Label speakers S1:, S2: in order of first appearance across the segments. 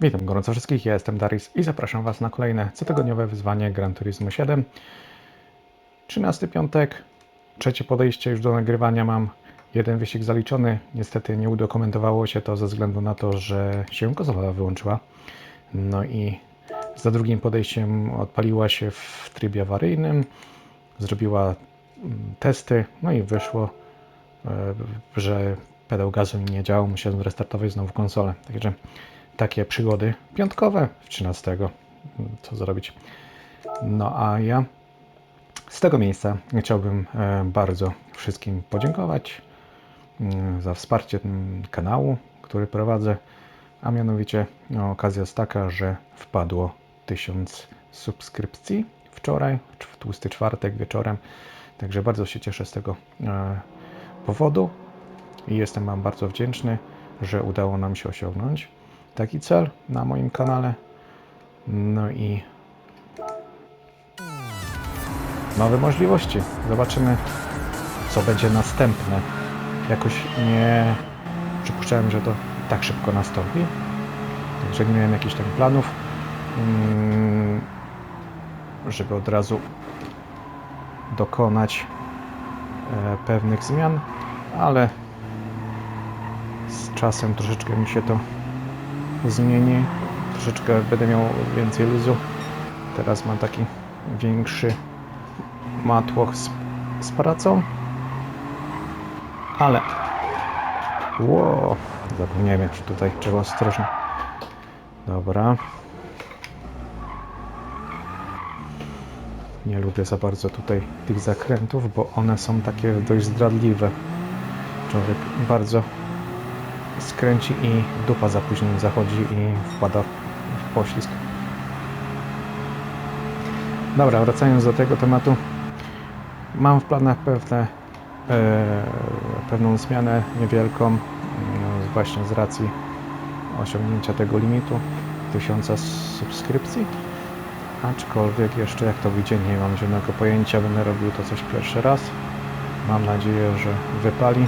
S1: Witam gorąco wszystkich, ja jestem Darius i zapraszam Was na kolejne cotygodniowe wyzwanie Gran Turismo 7. 13 piątek, trzecie podejście już do nagrywania mam. Jeden wyścig zaliczony, niestety nie udokumentowało się to ze względu na to, że się konsola wyłączyła. No i za drugim podejściem odpaliła się w trybie awaryjnym, zrobiła testy, no i wyszło, że pedał gazu mi nie działał, musiałem zrestartować znowu konsolę. Także takie przygody piątkowe w 13. Co zrobić? No a ja z tego miejsca chciałbym bardzo wszystkim podziękować za wsparcie kanału, który prowadzę, a mianowicie okazja jest taka, że wpadło 1000 subskrypcji wczoraj, w tłusty czwartek wieczorem, także bardzo się cieszę z tego powodu i jestem Wam bardzo wdzięczny, że udało nam się osiągnąć taki cel na moim kanale. No i nowe możliwości. Zobaczymy, co będzie następne. Jakoś nie przypuszczałem, że to tak szybko nastąpi. Także nie miałem jakichś tam planów, żeby od razu dokonać pewnych zmian, ale z czasem troszeczkę mi się to zmieni. Troszeczkę będę miał więcej luzu. Teraz mam taki większy matłoch z pracą, ale wow, zapomniałem, że tutaj trzeba ostrożnie. Dobra, nie lubię za bardzo tutaj tych zakrętów, bo one są takie dość zdradliwe. Człowiek bardzo skręci i dupa za później zachodzi i wpada w poślizg. Dobra, wracając do tego tematu, mam w planach pewną zmianę niewielką, właśnie z racji osiągnięcia tego limitu 1000 subskrypcji, aczkolwiek jeszcze jak to wyjdzie nie mam zielonego pojęcia, będę robił to coś pierwszy raz, mam nadzieję, że wypali.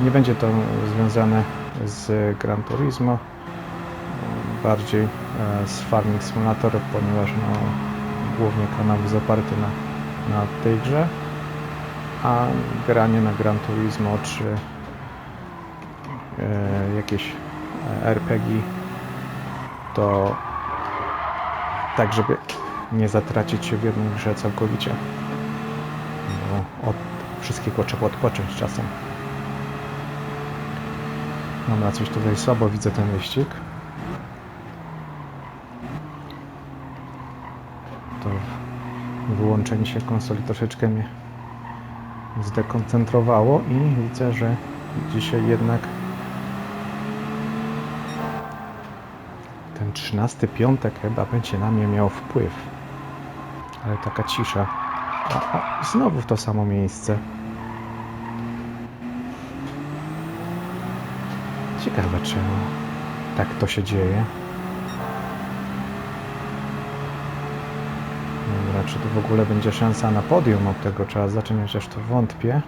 S1: Nie będzie to związane z Gran Turismo, bardziej z Farming Simulator, ponieważ głównie kanał jest oparty na tej grze, a granie na Gran Turismo czy jakieś RPG to tak, żeby nie zatracić się w jednej grze całkowicie, bo od wszystkiego trzeba odpocząć czasem. Dobra, coś tutaj słabo widzę ten wyścig. To wyłączenie się konsoli troszeczkę mnie zdekoncentrowało i widzę, że dzisiaj jednak ten 13 piątek chyba będzie na mnie miał wpływ. Ale taka cisza. A znowu w to samo miejsce. Ciekawe, czemu tak to się dzieje. Dobra, czy tu w ogóle będzie szansa na podium od tego trzeba zacząć, chociaż to wątpię.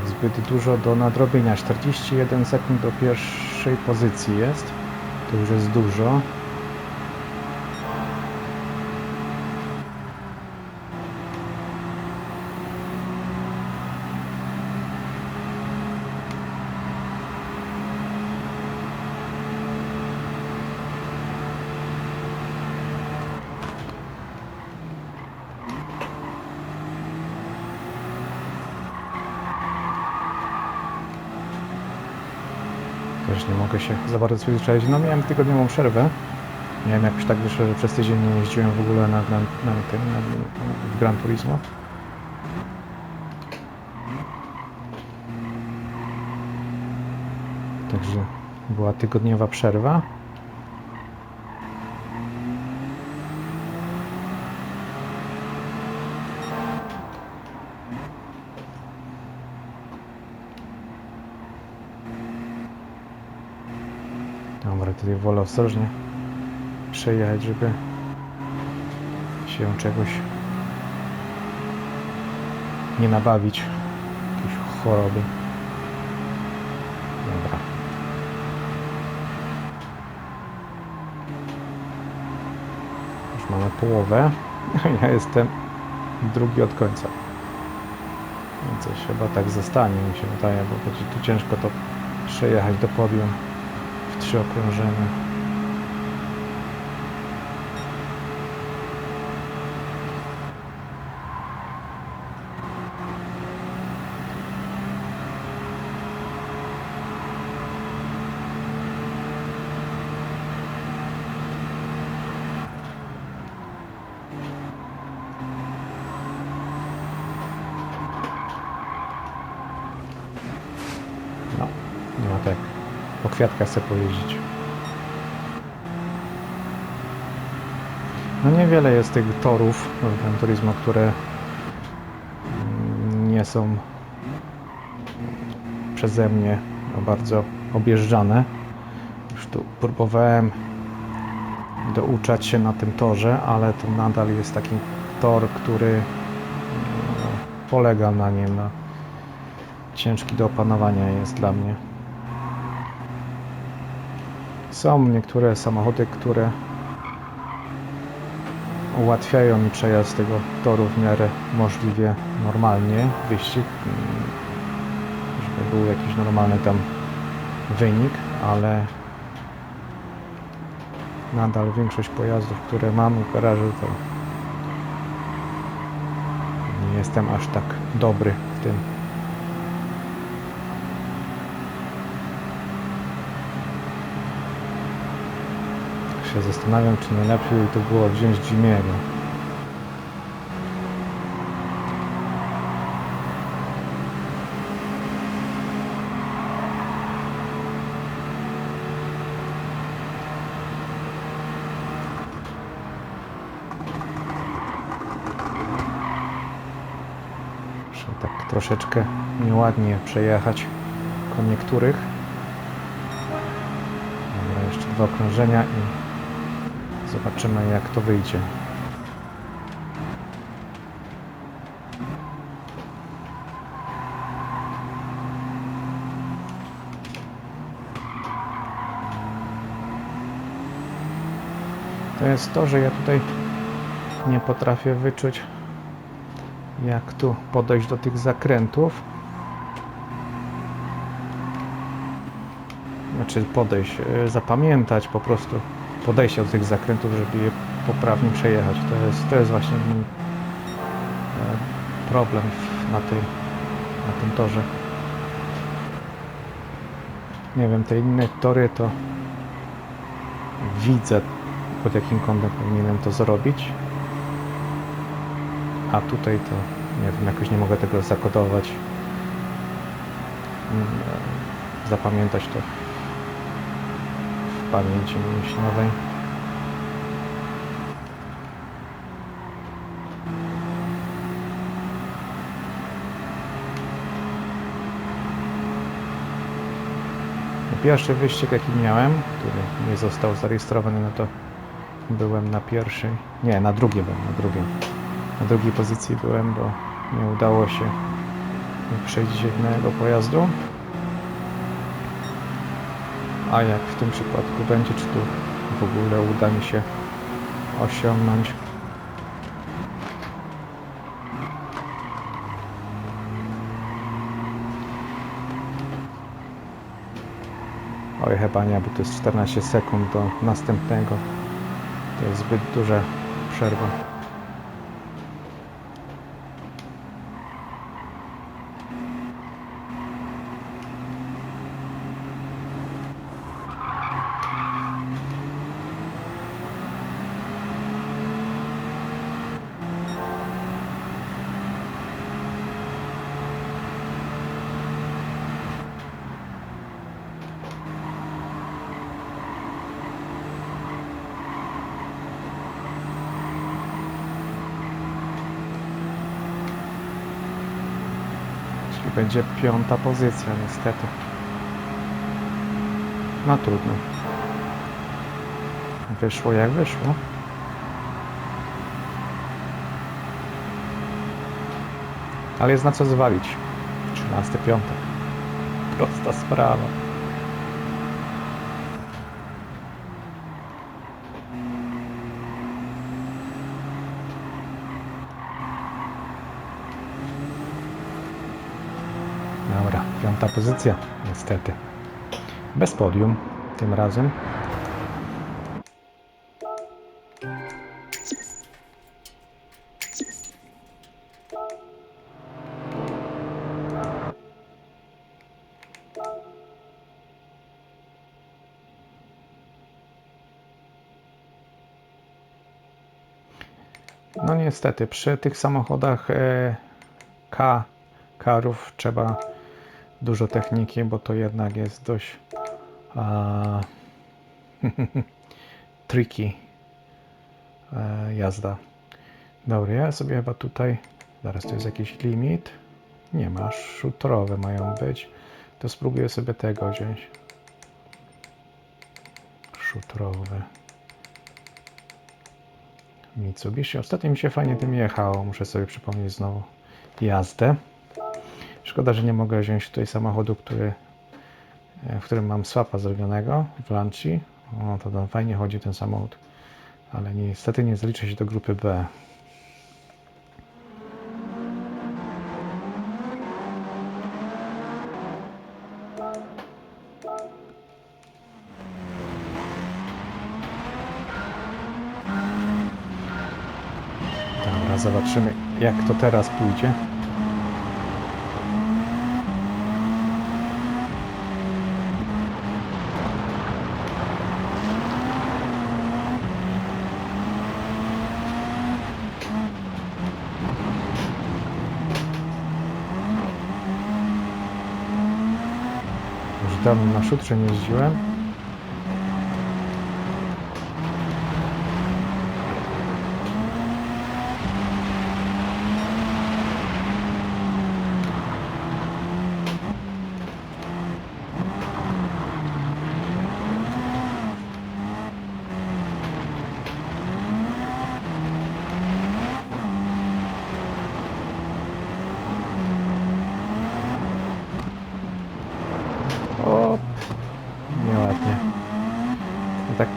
S1: Zbyt dużo do nadrobienia. 41 sekund do pierwszej pozycji jest. To już jest dużo. Też nie mogę się za bardzo przyzwyczaić. No miałem tygodniową przerwę. Miałem jakoś tak wyszło, że przez tydzień nie jeździłem w ogóle w Gran Turismo. Także była tygodniowa przerwa. Dobra, tutaj wolę ostrożnie przejechać, żeby się czegoś nie nabawić jakiejś choroby. Dobra. Już mamy połowę. Ja jestem drugi od końca. Więc coś chyba tak zostanie, mi się wydaje, bo będzie tu ciężko to przejechać do podium w 3 okrążenia. No, nie ma tak. Po kwiatkach sobie pojeździć. No niewiele jest tych torów w Gran Turismo, które nie są przeze mnie bardzo objeżdżane. Już tu próbowałem douczać się na tym torze, ale to nadal jest taki tor, który polega na nim. No. Ciężki do opanowania jest dla mnie. Są niektóre samochody, które ułatwiają mi przejazd tego toru w miarę możliwie normalnie, wyścig, żeby był jakiś normalny tam wynik, ale nadal większość pojazdów, które mam w garażu, to nie jestem aż tak dobry w tym. Się zastanawiam, czy nie lepiej to było wziąć Jimiego. Muszę tak troszeczkę nieładnie przejechać po niektórych. Dobra, jeszcze 2 okrążenia i zobaczymy, jak to wyjdzie. To jest to, że ja tutaj nie potrafię wyczuć, jak tu podejść do tych zakrętów. Znaczy podejść, zapamiętać po prostu podejście do tych zakrętów, żeby je poprawnie przejechać. To jest właśnie mój problem na tym torze. Nie wiem, te inne tory to widzę, pod jakim kątem powinienem to zrobić. A tutaj to, nie wiem, jakoś nie mogę tego zakodować, zapamiętać to w pamięci mięśniowej. Pierwszy wyścig, jaki miałem, który nie został zarejestrowany, no to byłem na pierwszej, nie, na drugiej byłem, na drugiej pozycji byłem, bo nie udało się wyprzedzić jednego pojazdu. A jak w tym przypadku będzie, czy tu w ogóle uda mi się osiągnąć oj, chyba nie, bo to jest 14 sekund do następnego. To jest zbyt duża przerwa. Będzie 5. pozycja niestety. No trudno. Wyszło jak wyszło. Ale jest na co zwalić. 13 piątek. Prosta sprawa. Dobra, 5. pozycja, niestety. Bez podium tym razem. No niestety, przy tych samochodach karów trzeba dużo techniki, bo to jednak jest dość tricky jazda. Dobra, ja sobie chyba tutaj, zaraz to jest jakiś limit. Nie ma, szutrowe mają być. To spróbuję sobie tego wziąć. Szutrowe. Mitsubishi. Ostatnio mi się fajnie tym jechało. Muszę sobie przypomnieć znowu jazdę. Szkoda, że nie mogę wziąć tutaj samochodu, w którym mam swapa zrobionego w Lancia. O, to tam fajnie chodzi ten samochód. Ale niestety nie zaliczę się do grupy B. Dobra, zobaczymy, jak to teraz pójdzie. Już dawno na szutrze nie jeździłem. O, nieładnie. Tak,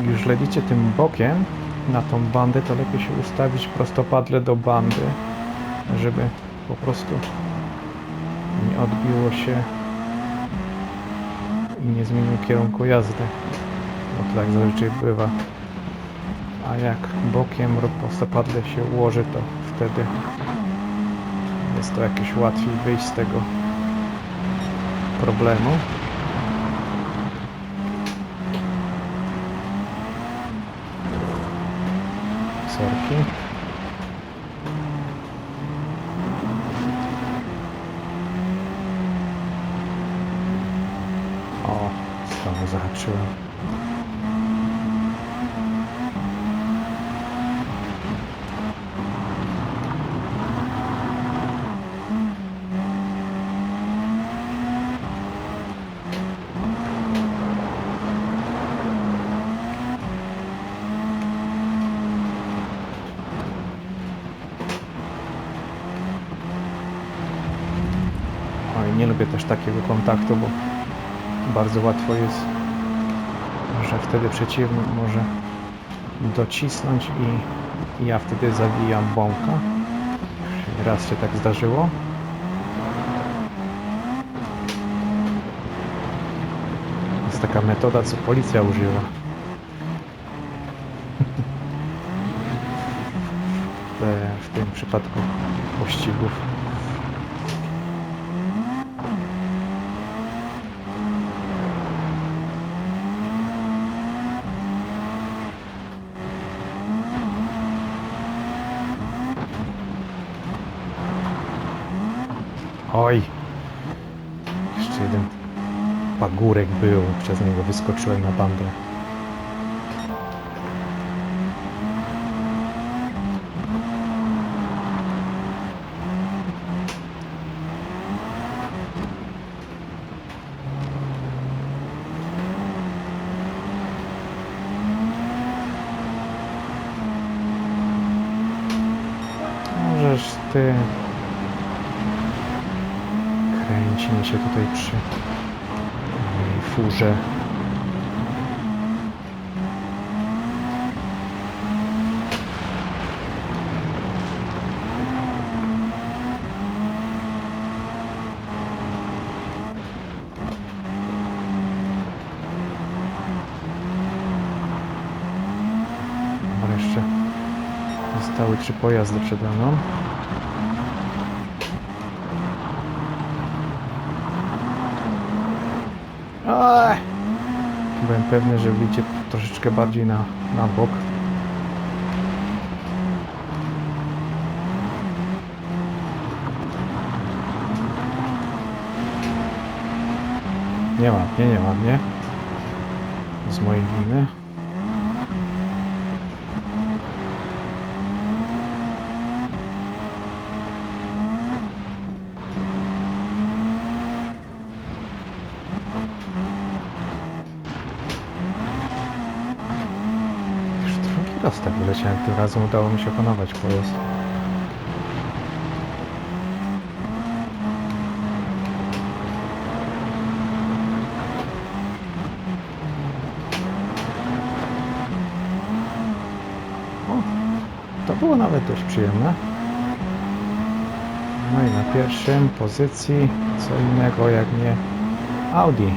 S1: już lecicie tym bokiem na tą bandę, to lepiej się ustawić prostopadle do bandy, żeby po prostu nie odbiło się i nie zmienił kierunku jazdy, bo to tak zazwyczaj bywa. A jak bokiem prostopadle się ułoży, to wtedy jest to jakieś łatwiej wyjść z tego problemu. Sorki. O, znowu zahaczyłem. Nie lubię też takiego kontaktu, bo bardzo łatwo jest, że wtedy przeciwnik może docisnąć i ja wtedy zawijam bąka. Raz się tak zdarzyło. To jest taka metoda, co policja używa. W tym przypadku pościgów. Oj! Jeszcze jeden pagórek był, przez niego wyskoczyłem na bandę. Możesz ty... kręcimy się tutaj przy furze. Jeszcze zostały 3 pojazdy przede mną. Byłem pewny, że wyjdzie troszeczkę bardziej na bok. Nie ładnie. Z mojej winy. Raz tak wyleciałem, tym razem udało mi się opanować pojazd. O, to było nawet dość przyjemne. No i na pierwszym pozycji co innego jak nie Audi.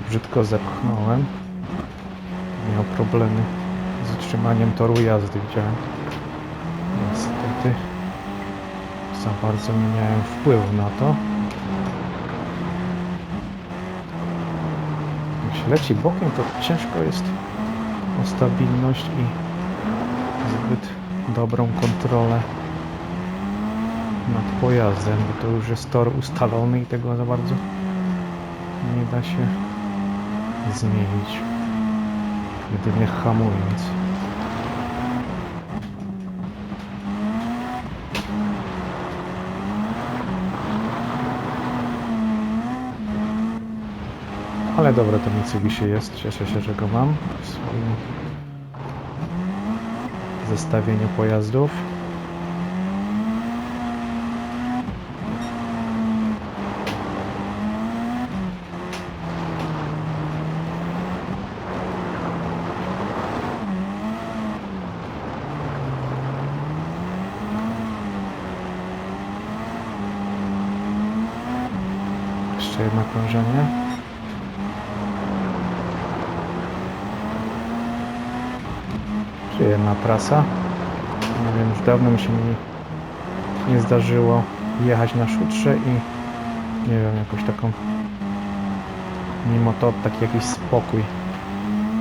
S1: Brzydko zepchnąłem. Miał problemy z utrzymaniem toru jazdy, widziałem. Niestety za bardzo nie miałem wpływu na to. Jak się leci bokiem, to ciężko jest o stabilność i zbyt dobrą kontrolę nad pojazdem, bo to już jest tor ustalony i tego za bardzo nie da się zmienić, jedynie hamując. Ale dobre to Mitsubishi jest, cieszę się, że go mam w swoim zestawieniu pojazdów. Jeszcze jedno krążenie. Przyjemna trasa. Nie wiem, już dawno mi się nie zdarzyło jechać na szutrze i nie wiem, jakoś taką mimo to taki jakiś spokój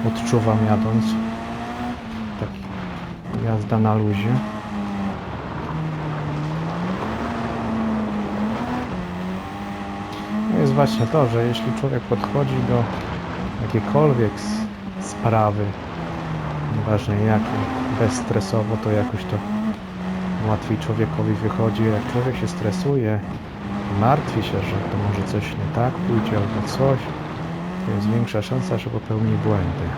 S1: odczuwam jadąc. Taki jazda na luzie. No jest właśnie to, że jeśli człowiek podchodzi do jakiejkolwiek sprawy, nieważne jakiej, bezstresowo, to jakoś to łatwiej człowiekowi wychodzi. Jak człowiek się stresuje i martwi się, że to może coś nie tak pójdzie albo coś, to jest większa szansa, że popełni błędy.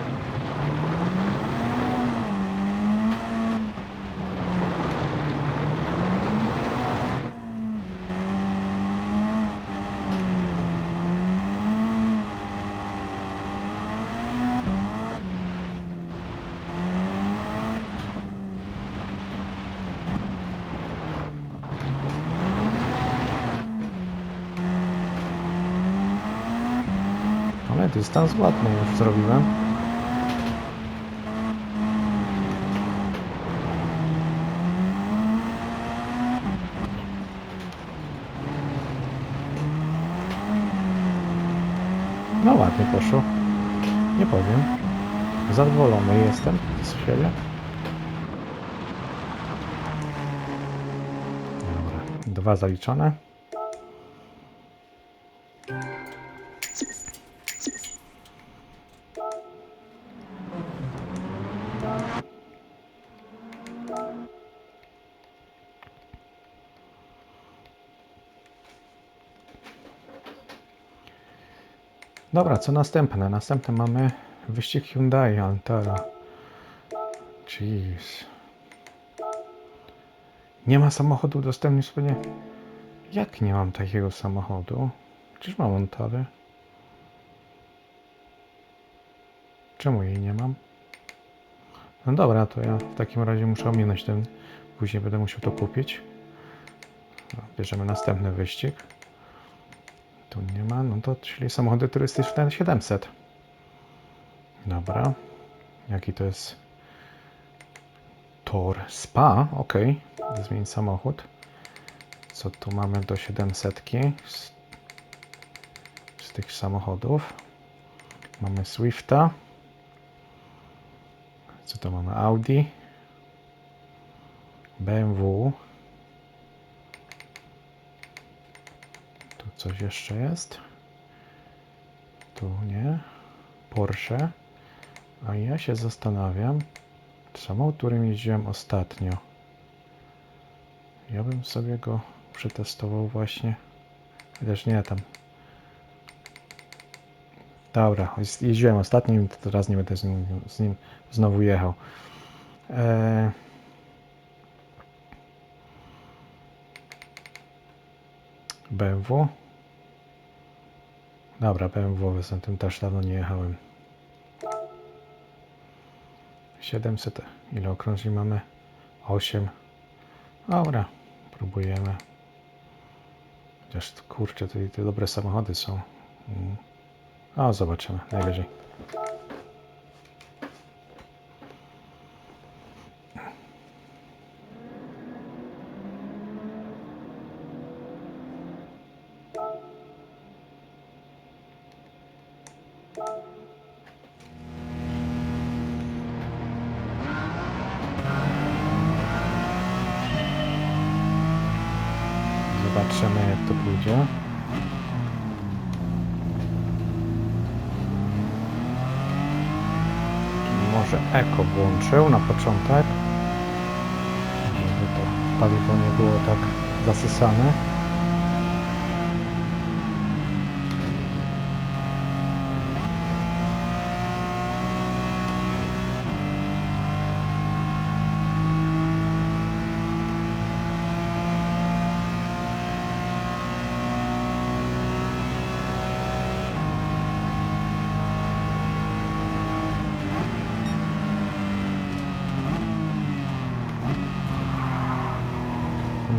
S1: Ale dystans ładny już zrobiłem. No ładnie poszło. Nie powiem. Zadowolony jestem z siebie. Dobra, 2 zaliczone. Dobra, co następne? Następne mamy wyścig Hyundai Antara. Jeez. Nie ma samochodu dostępny sobie. Jak nie mam takiego samochodu? Przecież mam Antarę. Czemu jej nie mam? No dobra, to ja w takim razie muszę ominąć ten. Później będę musiał to kupić. No, bierzemy następny wyścig. Tu nie ma, no to czyli samochody turystyczne 700. Dobra. Jaki to jest? Tor Spa, ok. Zmień samochód. Co tu mamy do 700 z tych samochodów? Mamy Swifta. Co to mamy? Audi. BMW. Tu coś jeszcze jest. Tu nie. Porsche. A ja się zastanawiam, samochód, którym jeździłem ostatnio. Ja bym sobie go przetestował właśnie. Chociaż nie tam. Dobra, jeździłem ostatnim, to teraz nie będę z nim znowu jechał. BMW. Dobra, BMW, z tym też dawno nie jechałem. 700, ile okrążeń mamy? 8. Dobra, próbujemy. Chociaż kurczę, tutaj te dobre samochody są. O, zobaczymy, najwyżej. Zobaczymy, jak to pójdzie. Może eko włączył na początek, żeby to paliwo nie było tak zasysane.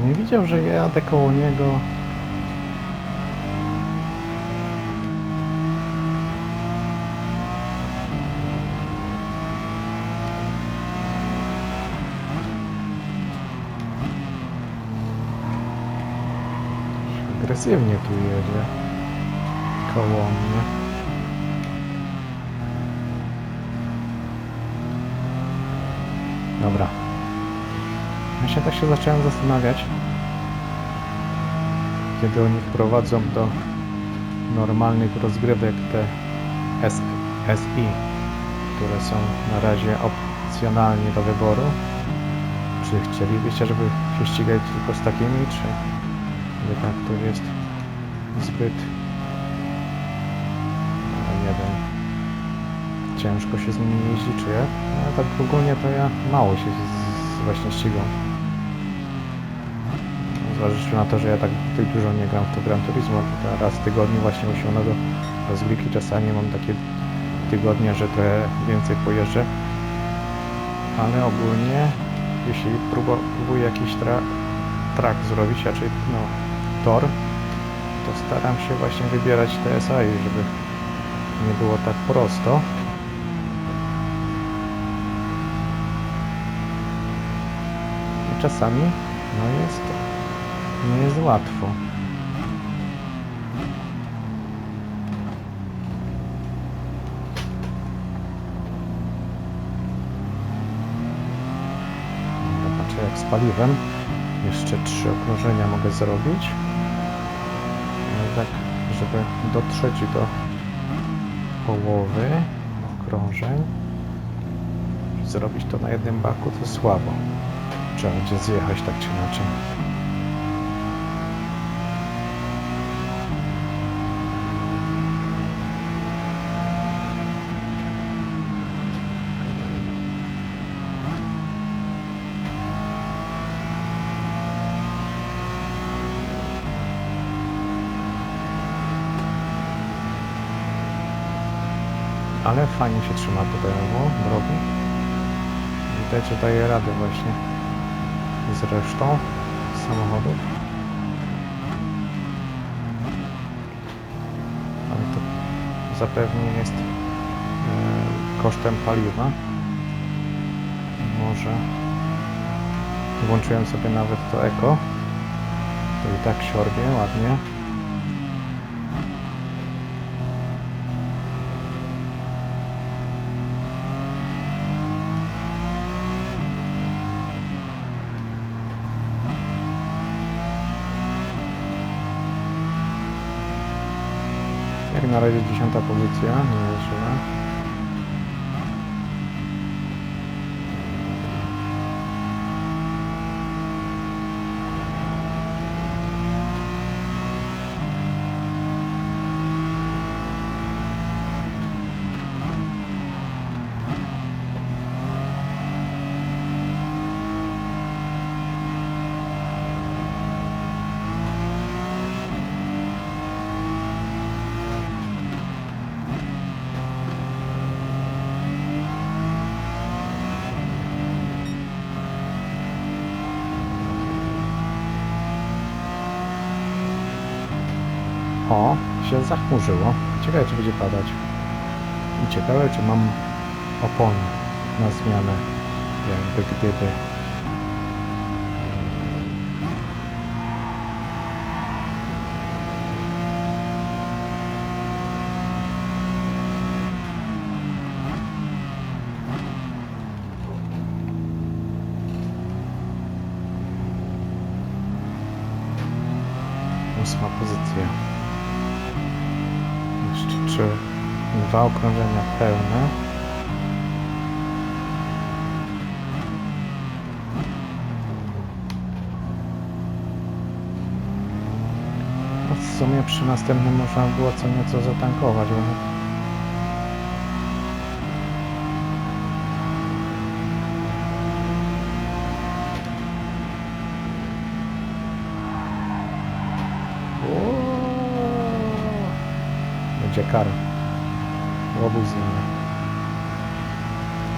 S1: Nie widział, że jadę koło niego. Agresywnie tu jedzie koło mnie. Dobra. Ja tak się zacząłem zastanawiać, kiedy oni wprowadzą do normalnych rozgrywek te SI, które są na razie opcjonalnie do wyboru. Czy chcielibyście, żeby się ścigać tylko z takimi, czy jednak to jest zbyt, nie wiem, ciężko się z nimi jeździ, czy jak? No tak ogólnie to ja mało się właśnie ścigam. Zważywszy na to, że ja tak dużo nie gram w to Gran Turismo, to raz w tygodniu właśnie usiądę do rozgrywki. Czasami mam takie tygodnie, że trochę więcej pojeżdżę, ale ogólnie jeśli próbuję jakiś track zrobić, raczej no, tor, to staram się właśnie wybierać TSI, żeby nie było tak prosto. I czasami no nie jest łatwo. Patrzę jak z paliwem. Jeszcze 3 okrążenia mogę zrobić. No tak, żeby dotrzeć do połowy okrążeń. Zrobić to na jednym baku to słabo. Trzeba będzie zjechać tak czy inaczej. Ale fajnie się trzyma tutaj drogi. Widać, że daje radę właśnie z resztą samochodów. Ale to zapewne jest kosztem paliwa. Może włączyłem sobie nawet to eko. To i tak siorbie ładnie. Jak na razie 10. pozycja, nie jest źle. O, się zachmurzyło. Ciekawe, czy będzie padać. I ciekawe, czy mam opony na zmianę. Jakby gdyby. Ósma pozycja. Jeszcze 2 okrążenia pełne. No w sumie przy następnym można było co nieco zatankować, bo będzie kara. Łobuz zmienia.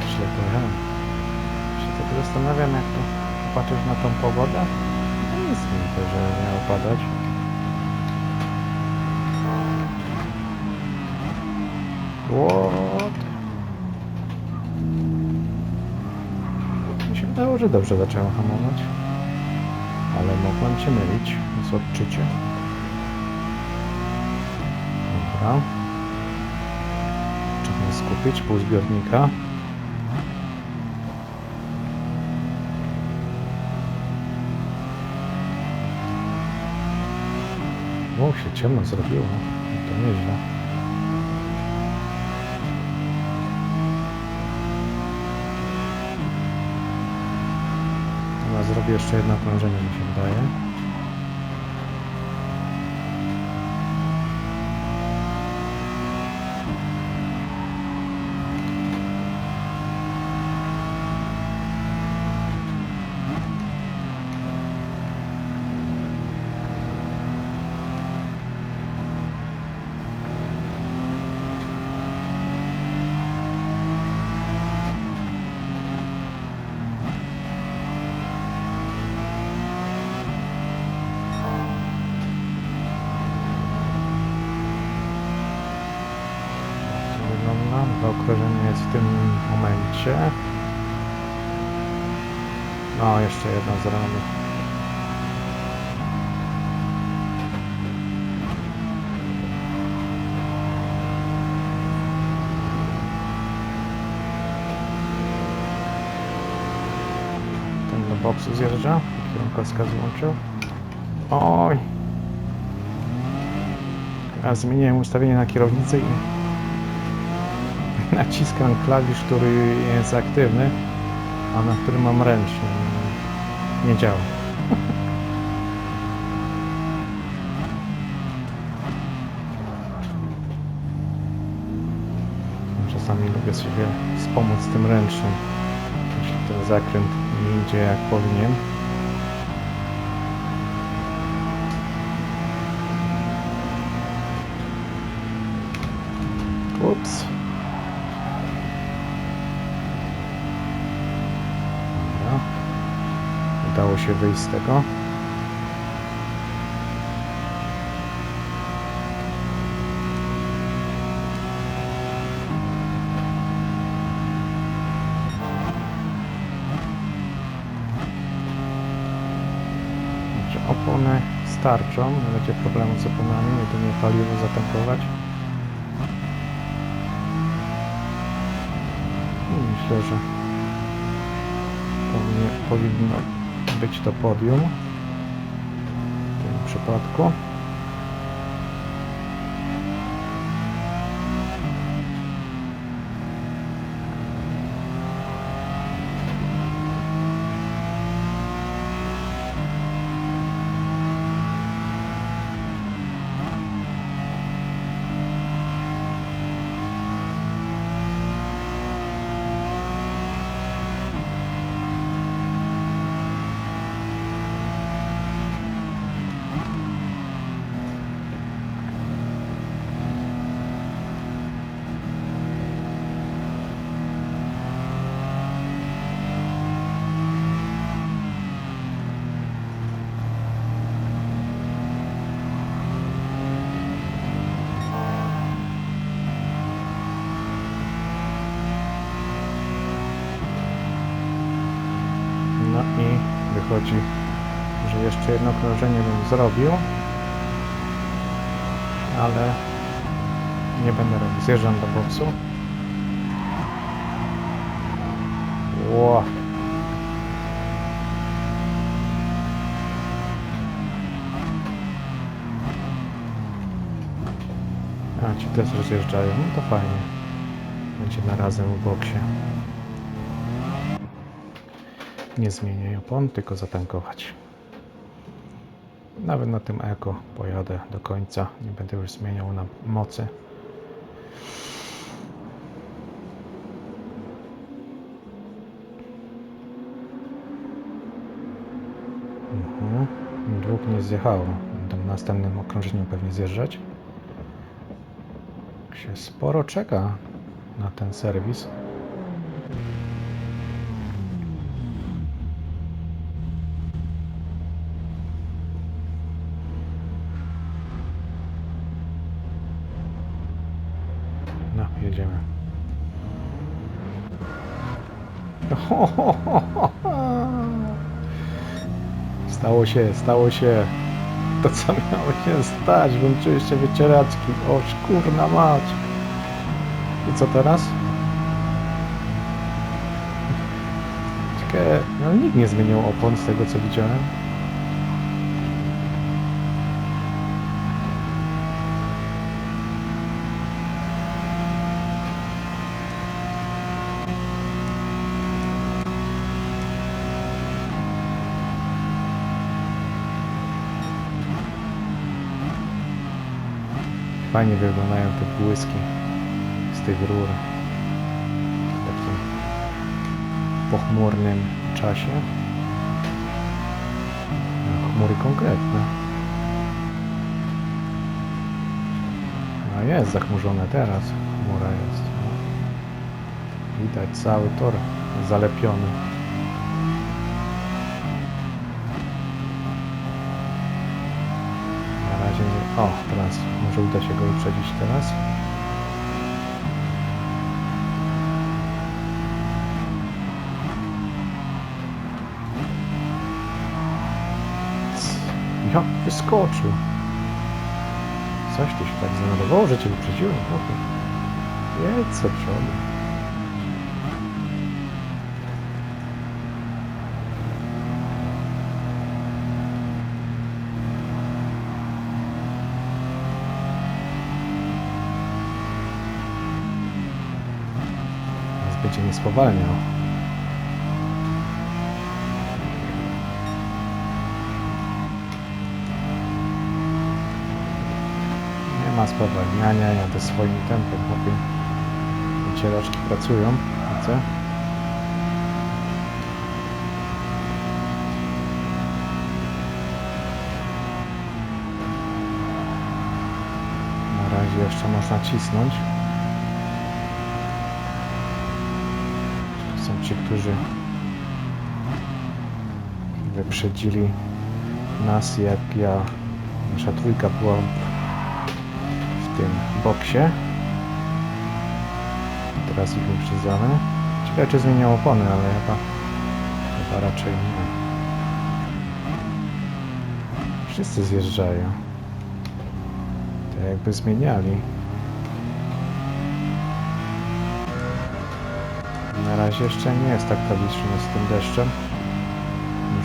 S1: Źle pojechałem. Się tak zastanawiam, jak to popatrzeć na tą pogodę. No nic mi to, że miało padać. What? Mi się wydało, że dobrze zaczęło hamować. Ale mogłem się mylić z odczuciem. Dobra. Trzeba skupić pół zbiornika. O, się ciemno zrobiło. To nieźle. Dobra, zrobię jeszcze jedno okrążenie, mi się wydaje. To okrążenie jest w tym momencie. No, jeszcze jedno zrobię. Ten do boksu zjeżdża. Kierunkowskaz włączył. Oj! Ja zmieniłem ustawienie na kierownicy i naciskam klawisz, który jest aktywny, a na którym mam ręczny. Nie działa. Czasami lubię sobie wspomóc tym ręcznym, jeśli ten zakręt nie idzie jak powinien. Ups. udało się wyjść z tego. Opony starczą, nie będzie problemu z oponami, jedynie paliwo zatankować. I myślę, że powinno być to podium w tym przypadku. No i wychodzi, że jeszcze jedno krążenie bym zrobił, ale nie będę robił. Zjeżdżam do boksu. Wow. A ci też rozjeżdżają, no to fajnie. Będziemy razem w boksie. Nie zmienię opon, tylko zatankować. Nawet na tym eko pojadę do końca. Nie będę już zmieniał na mocy. Dwóch nie zjechało. Będę w następnym okrążeniu pewnie zjeżdżać. Się sporo czeka na ten serwis. No, jedziemy. Stało się. To co miało się stać? Włączyły się wycieraczki. O, kurna mać. I co teraz? Ciekawe, no nikt nie zmienił opon z tego co widziałem. Fajnie wyglądają te błyski z tych rur w takim pochmurnym czasie. Chmury konkretne. A jest zachmurzone teraz. Chmura jest. No. Widać cały tor zalepiony. Na razie nie... O, teraz może uda się go wyprzedzić teraz. Jak wyskoczył. Coś tu się tak zdenerwowało, że cię wyprzedziłem. Jedź co przodu. Teraz będzie nie spowalniał. Nie ma spowalniania, jadę swoim tempem, chłopie. Wycieraczki pracują, widzę. Na razie jeszcze można cisnąć. Są ci, którzy wyprzedzili nas, jak nasza trójka była w tym boksie. Teraz ich wyprzedzamy. Ciekawe, czy zmieniał opony, ale chyba raczej nie. Wszyscy zjeżdżają. To jakby zmieniali. Na razie jeszcze nie jest tak tragicznie z tym deszczem,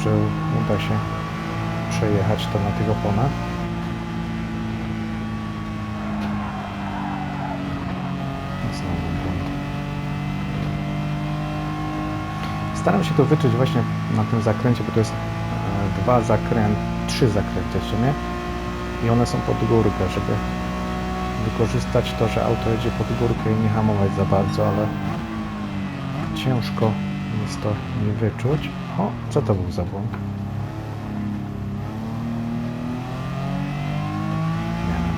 S1: że uda się przejechać to na tych oponach. Znowu błąd. Staram się to wyczuć właśnie na tym zakręcie, bo to jest trzy zakręty w sumie i one są pod górkę, żeby wykorzystać to, że auto jedzie pod górkę i nie hamować za bardzo, ale ciężko jest to nie wyczuć. O, co to był za błąd? Nie wiem.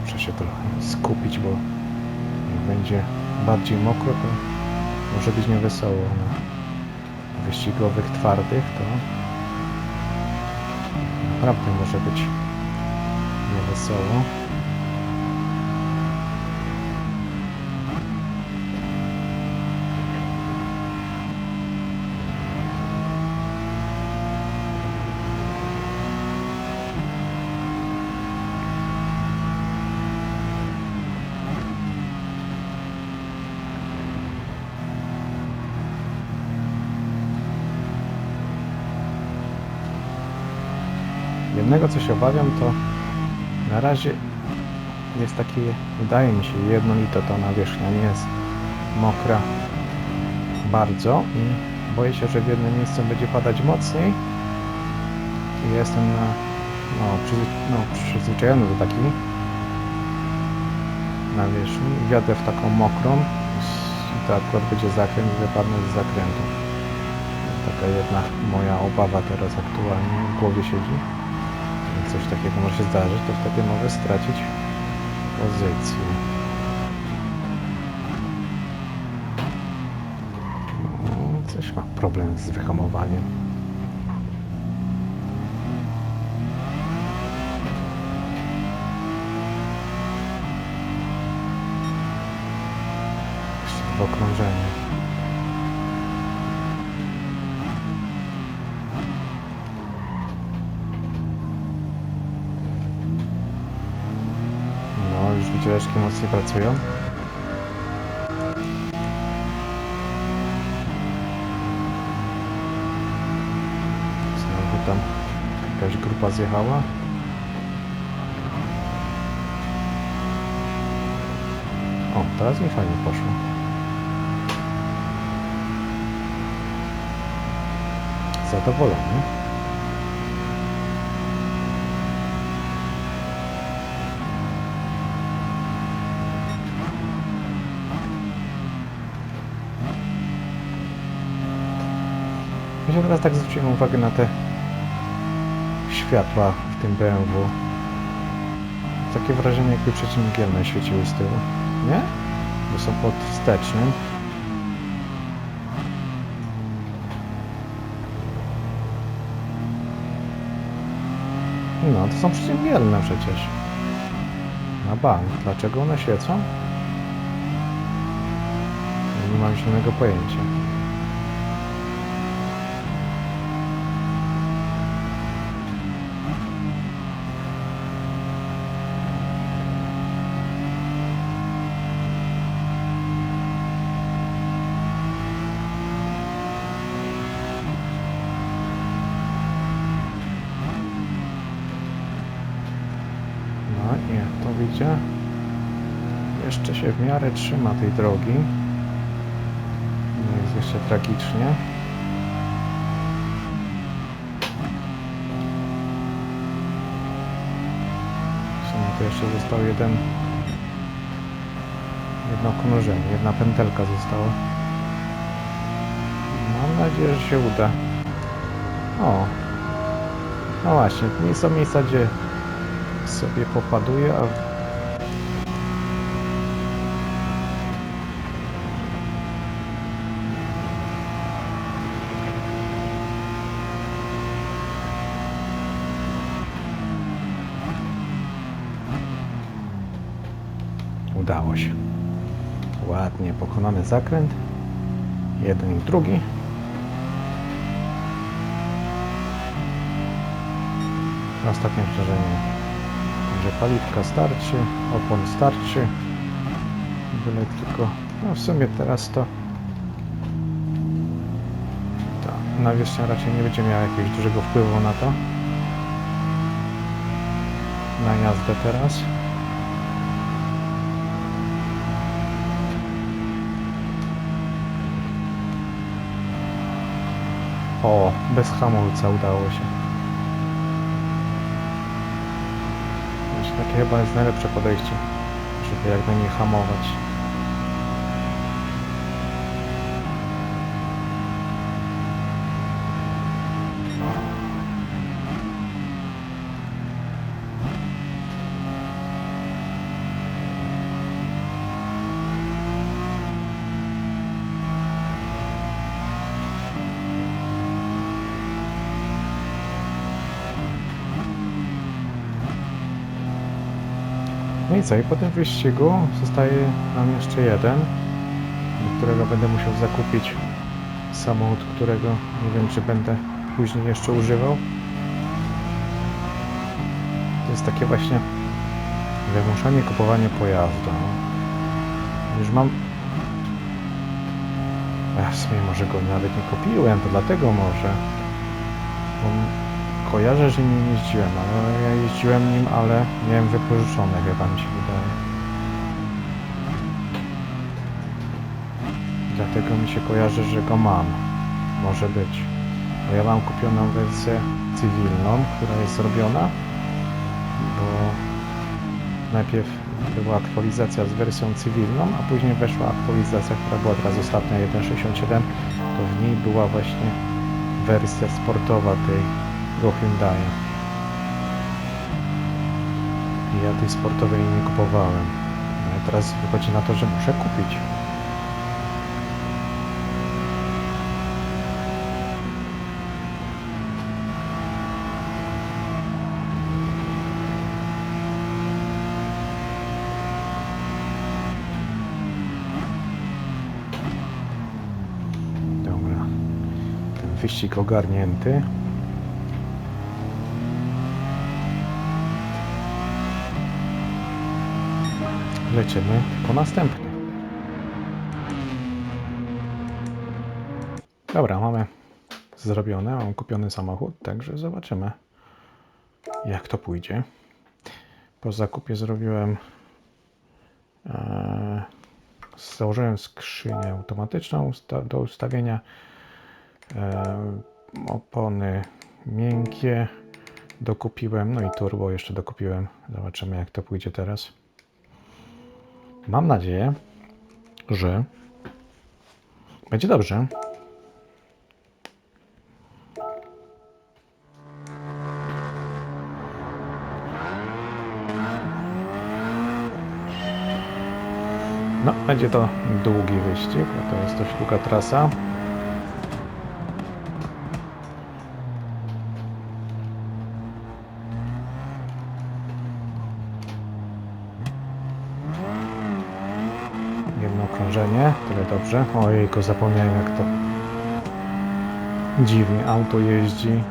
S1: Muszę się trochę skupić, bo jak będzie bardziej mokro, to może być niewesoło. Na wyścigowych, twardych to naprawdę może być niewesoło. Jednego, co się obawiam, to na razie jest takie, wydaje mi się, jednolita ta nawierzchnia, nie jest mokra bardzo i boję się, że w jednym miejscu będzie padać mocniej. I jestem przyzwyczajony do takiej nawierzchni. Wjadę w taką mokrą i to akurat będzie zakręt, wypadnę z zakrętu. Taka jedna moja obawa teraz aktualnie w głowie siedzi. Coś takiego może się zdarzyć, to wtedy mogę stracić pozycję. Coś ma problem z wyhamowaniem. Jeszcze dwa okrążenia. Już wycieraczki mocniej pracują. Znowu tam jakaś grupa zjechała. O, teraz mi fajnie poszło. Zadowolony. Ja teraz tak zwróciłem uwagę na te światła w tym BMW. Takie wrażenie, jakby przeciwmgielne świeciły z tyłu. Nie? Bo są pod wstecznym. No, to są przeciwmgielne przecież. Na bank. Dlaczego one świecą? Nie mam zielonego pojęcia. Jak to widzę, jeszcze się w miarę trzyma tej drogi. Nie jest jeszcze tragicznie. W sumie to jeszcze został jedno okrążenie, jedna pętelka została. Mam nadzieję, że się uda. O! No właśnie, nie są miejsca, gdzie sobie popaduje, a udało się. Ładnie pokonany zakręt. Jeden i drugi. Ostatnie ostrzeżenie, że paliwka starczy, opon starczy. Byle tylko, no w sumie teraz to ta nawierzchnia raczej nie będzie miała jakiegoś dużego wpływu na to. Na jazdę teraz. O, bez hamulca udało się. Takie chyba jest najlepsze podejście, żeby jak najmniej hamować. No i co? I po tym wyścigu zostaje nam jeszcze jeden, do którego będę musiał zakupić samochód, którego nie wiem, czy będę później jeszcze używał. To jest takie właśnie wymuszanie kupowania pojazdu. Już mam... w sumie może go nawet nie kupiłem, to dlatego może. Bo kojarzę, że nim jeździłem, ale ja jeździłem nim, ale miałem wypożyczone, chyba mi się wydaje. Dlatego mi się kojarzy, że go mam. Może być. Bo ja mam kupioną wersję cywilną, która jest zrobiona, bo najpierw była aktualizacja z wersją cywilną, a później weszła aktualizacja, która była teraz ostatnia 1.67, to w niej była właśnie wersja sportowa tego Hyundai. I ja tej sportowej nie kupowałem. No i teraz wychodzi na to, że muszę kupić. Dobra. Ten wyścig ogarnięty. Lecimy po następny. Dobra, mamy zrobione, mam kupiony samochód, także zobaczymy, jak to pójdzie. Po zakupie zrobiłem, założyłem skrzynię automatyczną do ustawienia, opony miękkie dokupiłem, no i turbo jeszcze dokupiłem. Zobaczymy, jak to pójdzie teraz. Mam nadzieję, że będzie dobrze. No, będzie to długi wyścig, bo to jest dość długa trasa. Jedno okrążenie, tyle dobrze. Ojejku, zapomniałem, jak to dziwnie auto jeździ.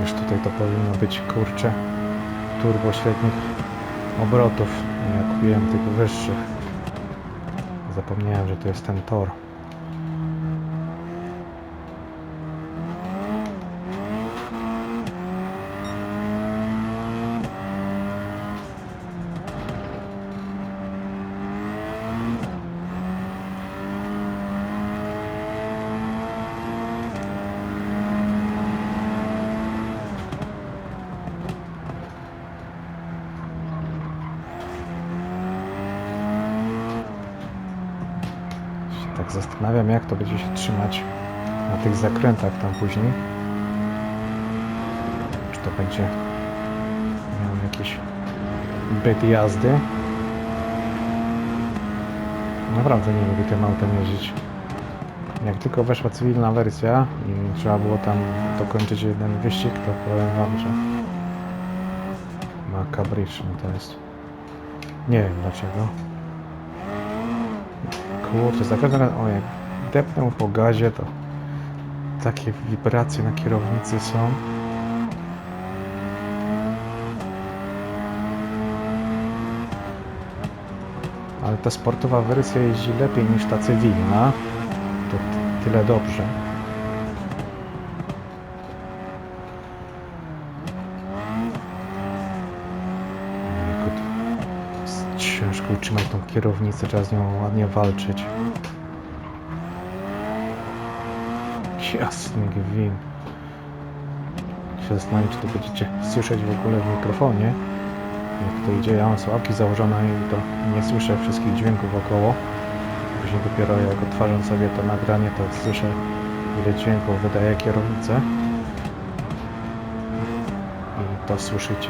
S1: Już tutaj to powinno być, kurczę, turbo średnich obrotów. Ja kupiłem tych wyższych. Zapomniałem, że to jest ten tor. Tak zastanawiam, jak to będzie się trzymać na tych zakrętach tam później. Czy to będzie miał jakiś byt jazdy. Naprawdę nie lubię tym autem jeździć. Jak tylko weszła cywilna wersja i trzeba było tam dokończyć jeden wyścig, to powiem wam, że makabryczny to jest. Nie wiem dlaczego. Kurczę, za każdym razem, o jak depnę po gazie, to takie wibracje na kierownicy są. Ale ta sportowa wersja jeździ lepiej niż ta cywilna. To tyle dobrze. Ciężko utrzymać tą kierownicę, trzeba z nią ładnie walczyć. Jasny gwint. Się zastanawiam, czy to będziecie słyszeć w ogóle w mikrofonie. Jak to idzie, ja mam słuchawki założone i to nie słyszę wszystkich dźwięków wokoło. Później dopiero jak odtwarzam sobie to nagranie, to słyszę, ile dźwięków wydaje kierownica. I to słyszycie.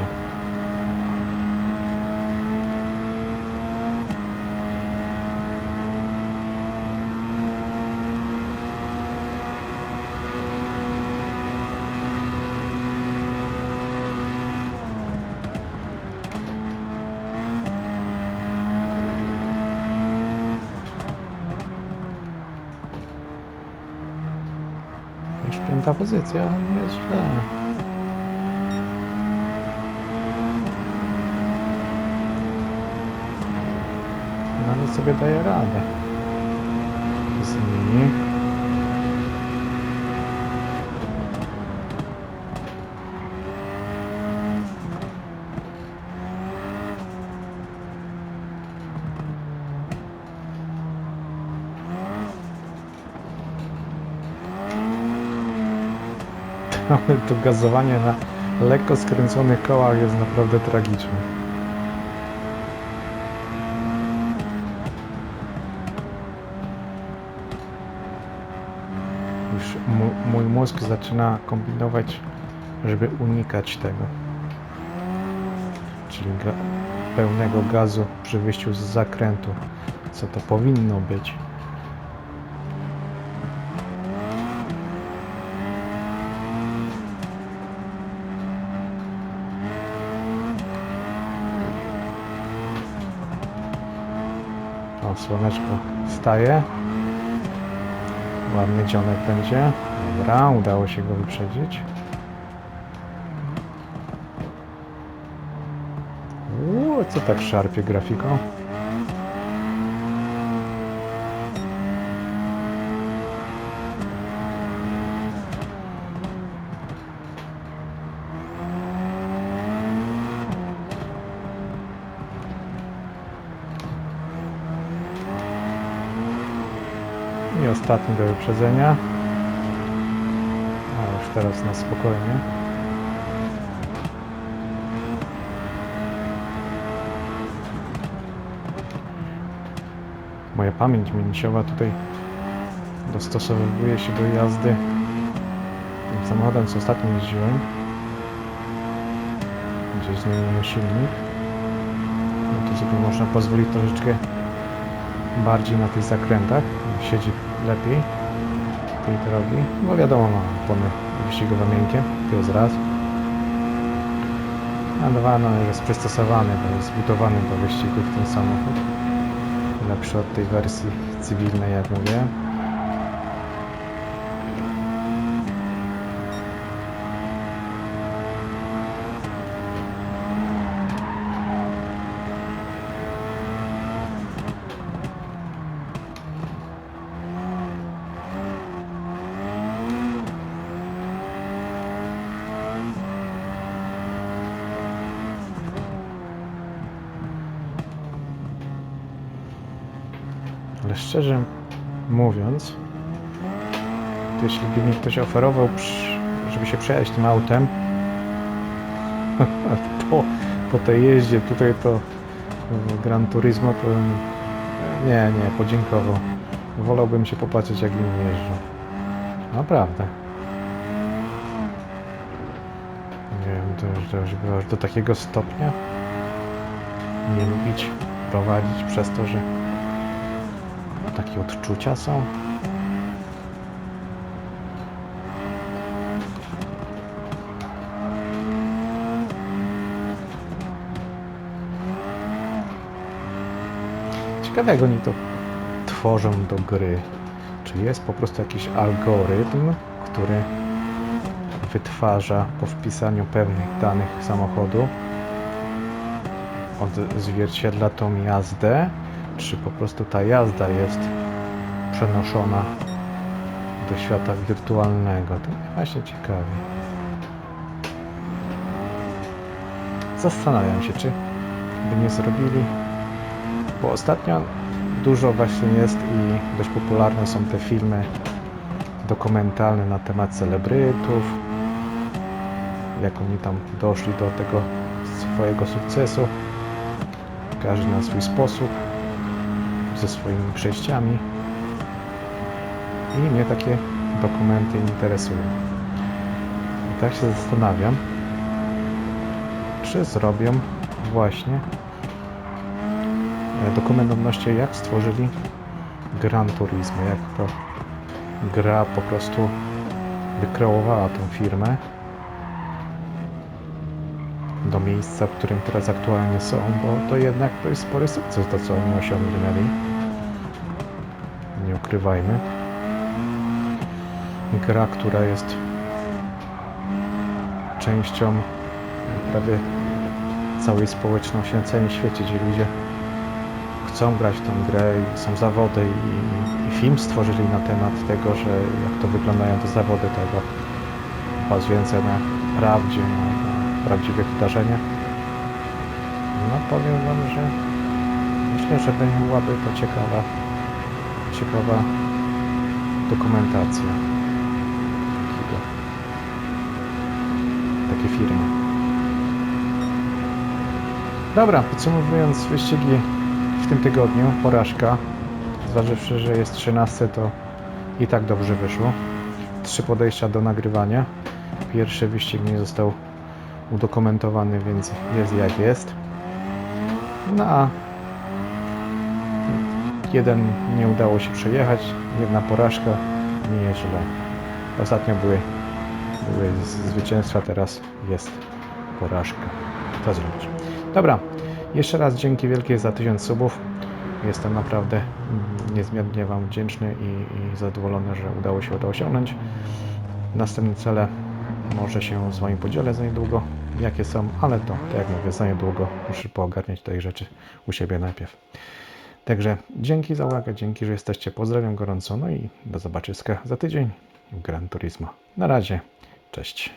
S1: Już 5. pozycja, nie jest źle. Nawet sobie daje radę z nimi. Ale to gazowanie na lekko skręconych kołach jest naprawdę tragiczne. Już mój mózg zaczyna kombinować, żeby unikać tego. Czyli pełnego gazu przy wyjściu z zakrętu, co to powinno być. O, słoneczko wstaje. Ładny dzionek będzie. Dobra, udało się go wyprzedzić. Co tak szarpie grafiką? I ostatni do wyprzedzenia. A już teraz na spokojnie. Moja pamięć mięśniowa tutaj dostosowuje się do jazdy tym samochodem, co ostatnio jeździłem. Gdzieś zmieniłem silnik. No to sobie można pozwolić troszeczkę bardziej na tych zakrętach. Siedzi lepiej tej drogi. Bo wiadomo, ma opony wyścigowe miękkie. To jest raz. A dwa, no jest przystosowany, bo jest zbudowany do wyścigów ten samochód. Lepszy od tej wersji cywilnej, jak mówię. Ale szczerze mówiąc, to jeśli by mi ktoś oferował, żeby się przejechać tym autem po tej jeździe tutaj, to w Gran Turismo, to nie, podziękował. wolałbym się popatrzeć, jak inni jeżdżą. Naprawdę. Nie wiem, to już było aż do takiego stopnia nie lubić prowadzić przez to, że takie odczucia są. Ciekawe, jak oni to tworzą do gry. Czy jest po prostu jakiś algorytm, który wytwarza po wpisaniu pewnych danych samochodu, odzwierciedla tą jazdę, czy po prostu ta jazda jest przenoszona do świata wirtualnego. To mnie właśnie ciekawi. Zastanawiam się, czy by nie zrobili, bo ostatnio dużo właśnie jest i dość popularne są te filmy dokumentalne na temat celebrytów, jak oni tam doszli do tego swojego sukcesu, każdy na swój sposób, ze swoimi przejściami, i mnie takie dokumenty interesują. I tak się zastanawiam, czy zrobią właśnie dokument odnośnie, jak stworzyli Gran Turismo, jak to gra po prostu wykreowała tą firmę do miejsca, w którym teraz aktualnie są, bo to jednak to jest spory sukces, to co oni osiągnęli. Nie ukrywajmy. Gra, która jest częścią prawie całej społeczności na całym świecie, gdzie ludzie chcą grać w tą grę i są zawody i film stworzyli na temat tego, że jak to wyglądają te zawody, tego bazujące na prawdzie, na prawdziwych wydarzeniach. No powiem wam, że myślę, że byłaby to ciekawa dokumentacja takie firmy. Dobra, podsumowując wyścigi w tym tygodniu, porażka. Zważywszy, że jest 13, to i tak dobrze wyszło. 3 podejścia do nagrywania. Pierwszy wyścig nie został udokumentowany, więc jest jak jest. No a jeden nie udało się przejechać, jedna porażka, nie jest źle. Ostatnio były zwycięstwa, teraz jest porażka. To zrobić. Dobra, jeszcze raz dzięki wielkie za 1000 subów. Jestem naprawdę niezmiernie wam wdzięczny i zadowolony, że udało się to osiągnąć. Następne cele może się z wami podzielę za niedługo, jakie są, ale to, tak jak mówię, za niedługo muszę poogarniać tej rzeczy u siebie najpierw. Także dzięki za uwagę, dzięki, że jesteście. Pozdrawiam gorąco, no i do zobaczyska za tydzień w Gran Turismo. Na razie, cześć.